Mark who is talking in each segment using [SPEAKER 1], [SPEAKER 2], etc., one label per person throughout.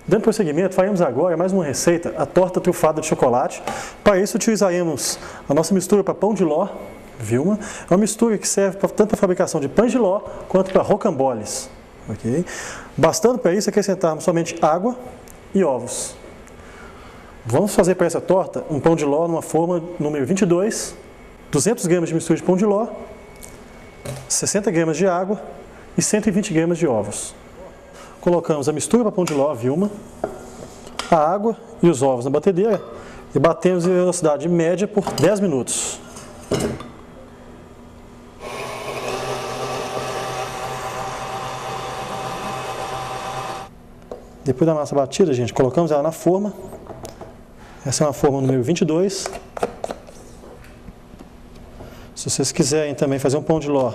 [SPEAKER 1] Dando prosseguimento, faremos agora mais uma receita, a torta trufada de chocolate. Para isso utilizaremos a nossa mistura para pão de ló, Vilma. É uma mistura que serve tanto para a fabricação de pães de ló quanto para rocamboles. Okay? Bastando para isso acrescentarmos somente água e ovos. Vamos fazer para essa torta um pão de ló numa forma número 22, 200 gramas de mistura de pão de ló, 60 gramas de água e 120 gramas de ovos. Colocamos a mistura para pão de ló, Vilma, a água e os ovos na batedeira e batemos em velocidade média por 10 minutos. Depois da massa batida, gente, colocamos ela na forma. Essa é uma forma número 22. Se vocês quiserem também fazer um pão de ló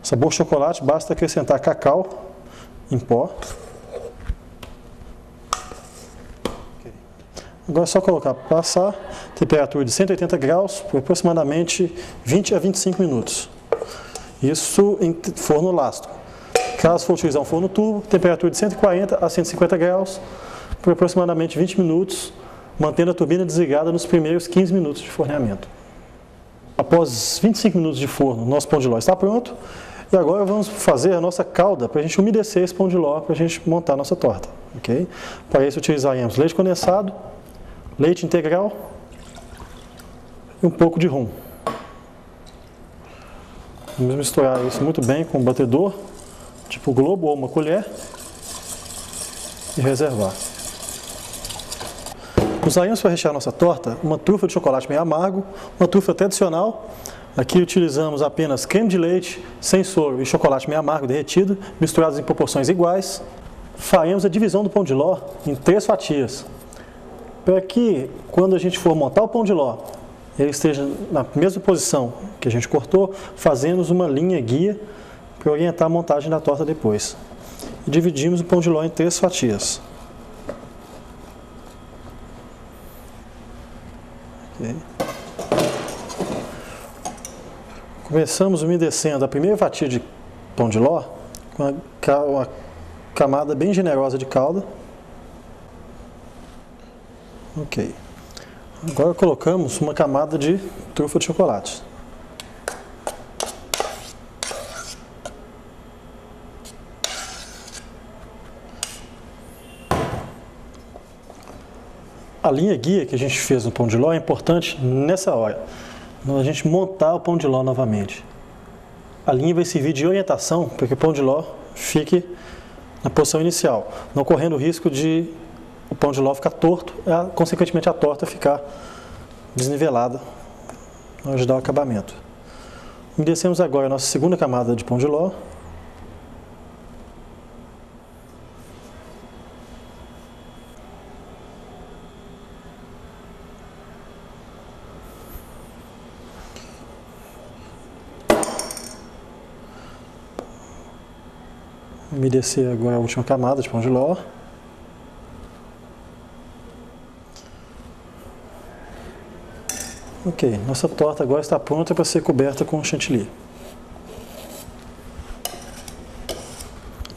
[SPEAKER 1] sabor chocolate, basta acrescentar cacau em pó. Agora é só colocar para passar, temperatura de 180 graus por aproximadamente 20 a 25 minutos. Isso em forno lástico. Caso for utilizar um forno turbo, temperatura de 140 a 150 graus por aproximadamente 20 minutos, mantendo a turbina desligada nos primeiros 15 minutos de forneamento. Após 25 minutos de forno, nosso pão de ló está pronto. E agora vamos fazer a nossa calda para a gente umedecer esse pão de ló, para a gente montar a nossa torta. Okay? Para isso utilizaremos leite condensado, leite integral e um pouco de rum. Vamos misturar isso muito bem com um batedor, tipo globo ou uma colher, e reservar. Usaremos para rechear nossa torta uma trufa de chocolate meio amargo, uma trufa tradicional. Aqui utilizamos apenas creme de leite, sem soro e chocolate meio amargo derretido, misturados em proporções iguais. Faremos a divisão do pão de ló em 3 fatias, para que quando a gente for montar o pão de ló, ele esteja na mesma posição que a gente cortou, fazemos uma linha guia para orientar a montagem da torta depois. E dividimos o pão de ló em 3 fatias. Okay. Começamos umedecendo a primeira fatia de pão de ló com uma camada bem generosa de calda. Ok. Agora colocamos uma camada de trufa de chocolate. A linha guia que a gente fez no pão de ló é importante nessa hora, a gente montar o pão de ló novamente. A linha vai servir de orientação para que o pão de ló fique na posição inicial, não correndo o risco de o pão de ló ficar torto e, consequentemente, a torta ficar desnivelada, para ajudar o acabamento. Umedecemos agora a nossa segunda camada de pão de ló. Umedecer agora a última camada de pão de ló. Ok, nossa torta agora está pronta para ser coberta com chantilly.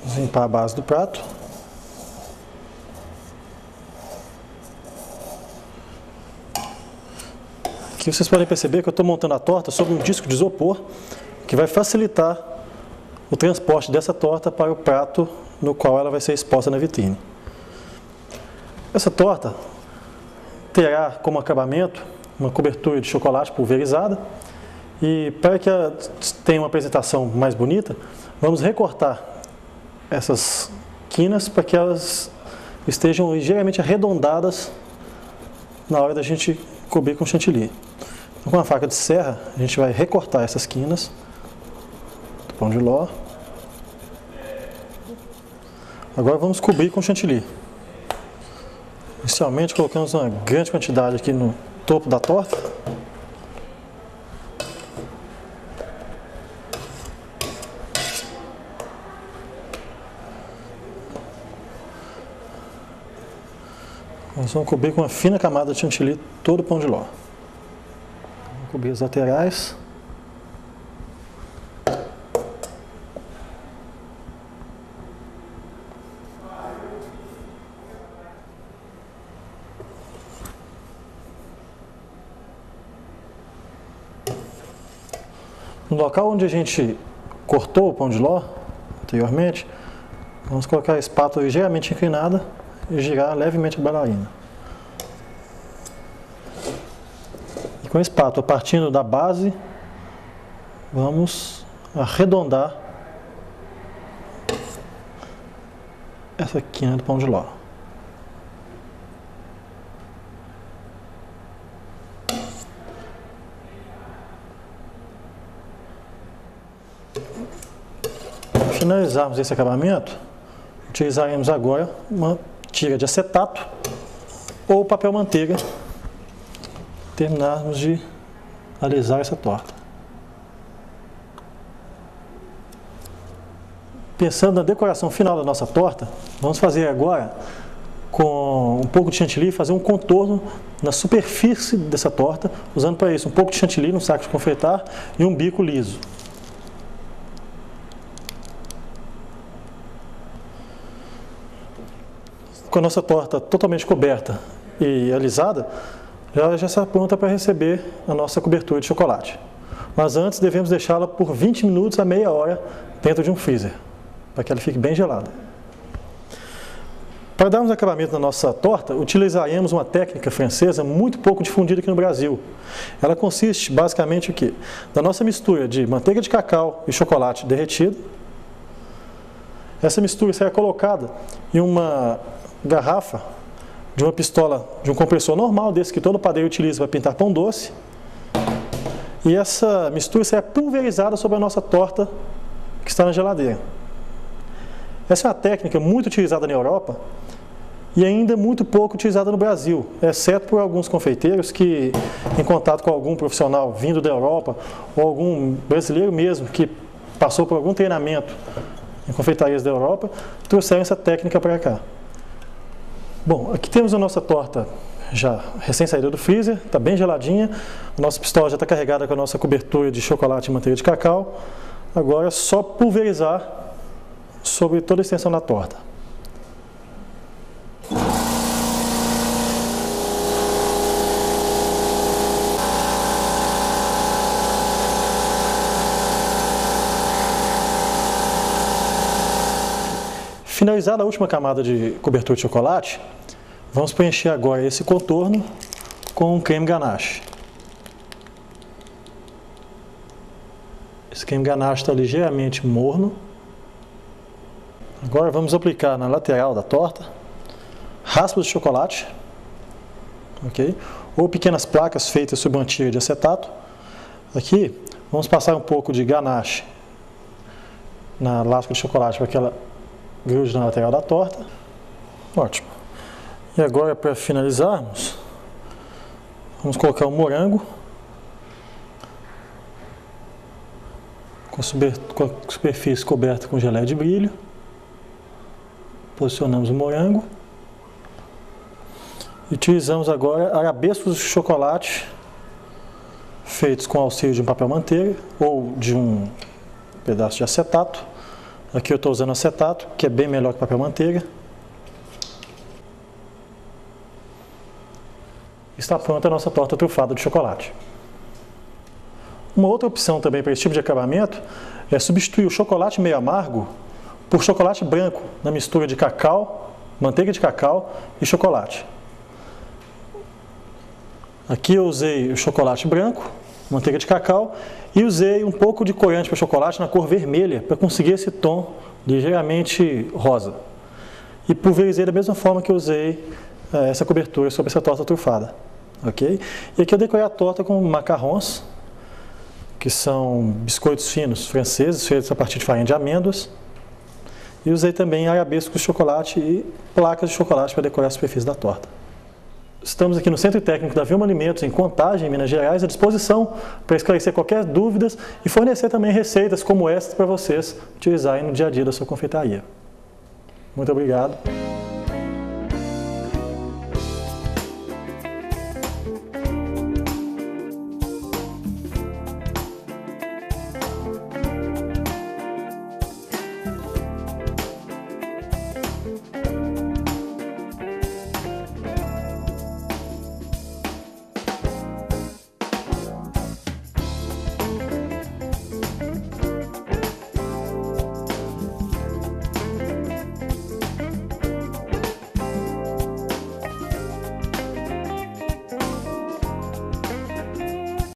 [SPEAKER 1] Vamos limpar a base do prato. Aqui vocês podem perceber que eu estou montando a torta sobre um disco de isopor, que vai facilitar o transporte dessa torta para o prato no qual ela vai ser exposta na vitrine. Essa torta terá como acabamento uma cobertura de chocolate pulverizada e para que ela tenha uma apresentação mais bonita, vamos recortar essas quinas para que elas estejam ligeiramente arredondadas na hora da gente cobrir com chantilly. Então, com a faca de serra, a gente vai recortar essas quinas do pão de ló. Agora vamos cobrir com chantilly. Inicialmente colocamos uma grande quantidade aqui no topo da torta. Nós vamos cobrir com uma fina camada de chantilly todo o pão de ló. Vamos cobrir as laterais. No local onde a gente cortou o pão de ló anteriormente, vamos colocar a espátula ligeiramente inclinada e girar levemente a bailarina. E com a espátula partindo da base, vamos arredondar essa quina do pão de ló. Para finalizarmos esse acabamento, utilizaremos agora uma tira de acetato ou papel manteiga, terminarmos de alisar essa torta. Pensando na decoração final da nossa torta, vamos fazer agora, com um pouco de chantilly, fazer um contorno na superfície dessa torta, usando para isso um pouco de chantilly no saco de confeitar e um bico liso. Com a nossa torta totalmente coberta e alisada, ela já está pronta para receber a nossa cobertura de chocolate. Mas antes devemos deixá-la por 20 minutos a meia hora dentro de um freezer, para que ela fique bem gelada. Para darmos acabamento na nossa torta, utilizaremos uma técnica francesa muito pouco difundida aqui no Brasil. Ela consiste basicamente o quê? Da nossa mistura de manteiga de cacau e chocolate derretido. Essa mistura será colocada em uma garrafa de uma pistola, de um compressor normal, desse que todo padeiro utiliza para pintar pão doce. E essa mistura será pulverizada sobre a nossa torta que está na geladeira. Essa é uma técnica muito utilizada na Europa e ainda muito pouco utilizada no Brasil, exceto por alguns confeiteiros que, em contato com algum profissional vindo da Europa ou algum brasileiro mesmo que passou por algum treinamento em confeitarias da Europa, trouxeram essa técnica para cá. Bom, aqui temos a nossa torta já recém-saída do freezer, está bem geladinha, a nossa pistola já está carregada com a nossa cobertura de chocolate e manteiga de cacau. Agora é só pulverizar sobre toda a extensão da torta. Finalizada a última camada de cobertura de chocolate, vamos preencher agora esse contorno com um creme ganache. Esse creme ganache está ligeiramente morno. Agora vamos aplicar na lateral da torta raspas de chocolate, ok? Ou pequenas placas feitas sobre uma tira de acetato. Aqui vamos passar um pouco de ganache na lasca de chocolate para que ela grude na lateral da torta. Ótimo. E agora, para finalizarmos, vamos colocar o morango com a superfície coberta com geleia de brilho. Posicionamos o morango e utilizamos agora arabescos de chocolate feitos com auxílio de um papel manteiga ou de um pedaço de acetato. Aqui eu estou usando acetato, que é bem melhor que papel manteiga. Está pronta a nossa torta trufada de chocolate. Uma outra opção também para esse tipo de acabamento é substituir o chocolate meio amargo por chocolate branco na mistura de cacau, manteiga de cacau e chocolate. Aqui eu usei o chocolate branco, manteiga de cacau e usei um pouco de corante para chocolate na cor vermelha para conseguir esse tom ligeiramente rosa. E pulverizei da mesma forma que eu usei essa cobertura sobre essa torta trufada. Okay? E aqui eu decorei a torta com macarrons, que são biscoitos finos franceses feitos a partir de farinha de amêndoas. E usei também arabescos de chocolate e placas de chocolate para decorar a superfície da torta. Estamos aqui no Centro Técnico da Vilma Alimentos, em Contagem, Minas Gerais, à disposição para esclarecer qualquer dúvida e fornecer também receitas como esta para vocês utilizarem no dia a dia da sua confeitaria. Muito obrigado.